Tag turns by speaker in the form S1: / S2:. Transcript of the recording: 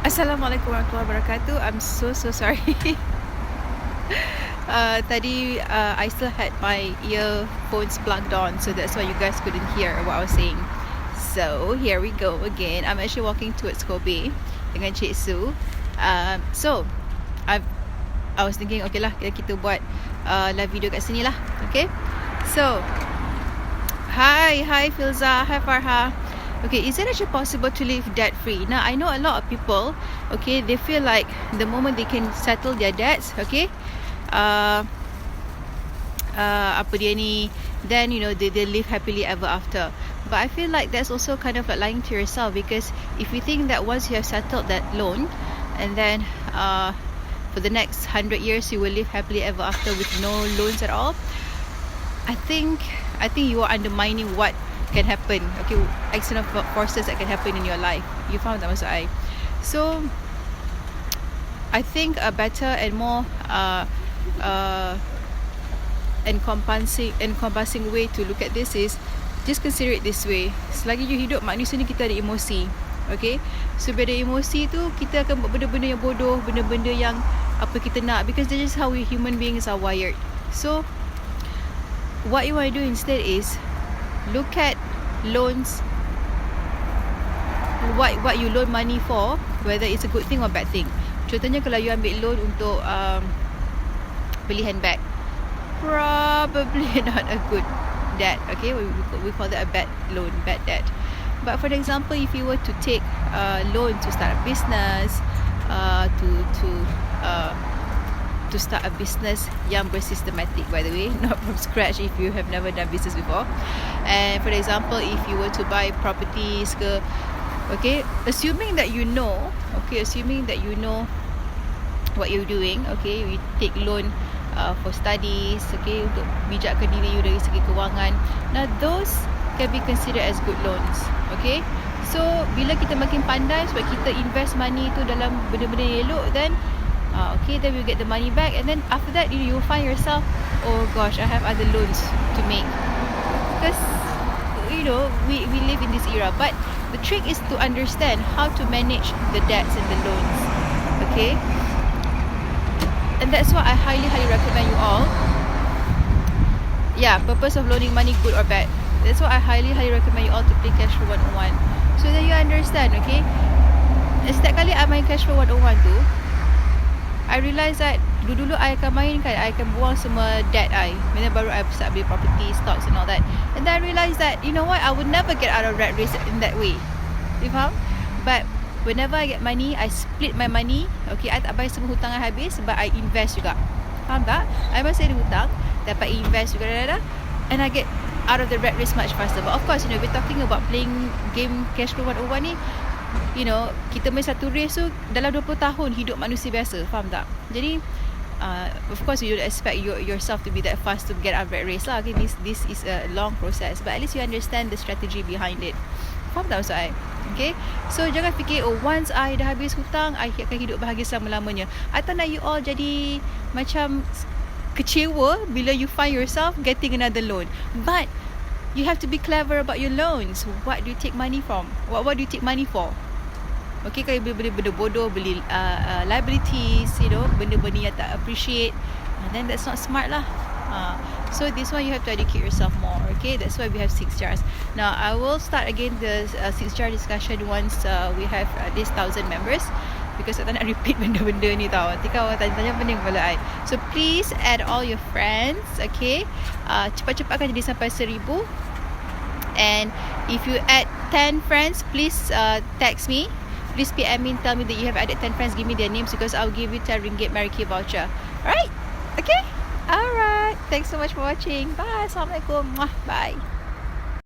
S1: Assalamualaikum warahmatullahi wabarakatuh. I'm so sorry. Tadi I still had my earphones plugged on, so that's why you guys couldn't hear what I was saying. So here we go again. I'm actually walking towards Kobe dengan Cik Su. So I was thinking, okay lah, kita buat live video kat sini lah. Okay. So hi Filza, hi Farha. Okay, is it actually possible to live debt free? Now I know a lot of people, okay, they feel like the moment they can settle their debts, okay, apa dia ni, then you know they live happily ever after. But I feel like that's also kind of like lying to yourself, because if you think that once you have settled that loan, and then for the next 100 years you will live happily ever after with no loans at all, I think you are undermining what can happen, okay, external forces that can happen in your life. You found that, maksud I. So I think a better and more encompassing way to look at this is just consider it this way. Selagi you hidup, manusia ni kita ada emosi, okay. So bila ada emosi tu, kita akan buat benda-benda yang bodoh, benda-benda yang apa kita nak, because that's just how we human beings are wired. So what you want to do instead is look at loans, what you loan money for, whether it's a good thing or bad thing. Contohnya kalau you ambil loan untuk beli handbag, probably not a good debt, okay, we call that a bad loan, bad debt. But for example, if you were to take a loan to start a business, to start a business yang bersystematic, by the way, not from scratch if you have never done business before. And for example, if you were to buy properties ke, okay, assuming that you know what you're doing, okay, you take loan for studies, okay, untuk bijakkan diri you dari segi kewangan. Now those can be considered as good loans, okay. So bila kita makin pandai sebab kita invest money tu dalam benda-benda yang elok, then okay, then we get the money back, and then after that you will find yourself, oh gosh, I have other loans to make, because you know we live in this era. But the trick is to understand how to manage the debts and the loans, okay. And that's why I highly recommend you all, yeah, purpose of loaning money, good or bad, that's why I highly recommend you all to play Cashflow 101, so that you understand, okay. Setiap kali I main Cashflow 101 tu, I realise that dulu I akan main kan, I akan buang semua debt I, and then baru I start beli property, stocks and all that. And then I realise that, you know what, I would never get out of rat race in that way. You faham? But whenever I get money, I split my money, okay, I tak bayar semua hutang I habis, but I invest juga. Faham tak? I masih ada hutang, dapat invest juga, and I get out of the rat race much faster. But of course, you know, we're talking about playing game Cashflow 101 ni, you know, kita main satu race tu dalam 20 tahun hidup manusia biasa, faham tak? Jadi of course you don't expect yourself to be that fast to get out of that race lah, okay. This is a long process, but at least you understand the strategy behind it. Faham tak maksud I? Okay, so jangan fikir, oh once I dah habis hutang, I akan hidup bahagia selama-lamanya. I tak nak you all jadi macam kecewa bila you find yourself getting another loan. But you have to be clever about your loans. What do you take money from? What do you take money for? Okay, kalau beli benda bodoh, beli liabilities, you know, benda-benda yang tak appreciate, then that's not smart lah. So this one you have to educate yourself more, okay. That's why we have 6 jars. Now I will start again the 6 jar discussion once we have this 1,000 members, because I tak nak repeat benda-benda ni tau. Nanti kau tanya-tanya pening kepala I. So please add all your friends, okay. Cepat-cepatkan jadi sampai 1,000. And if you add 10 friends, please text me. Please PM me, tell me that you have added 10 friends, give me their names, because I'll give you 10 ringgit Mary Kay voucher. Alright? Okay? Alright. Thanks so much for watching. Bye. Assalamualaikum. Bye.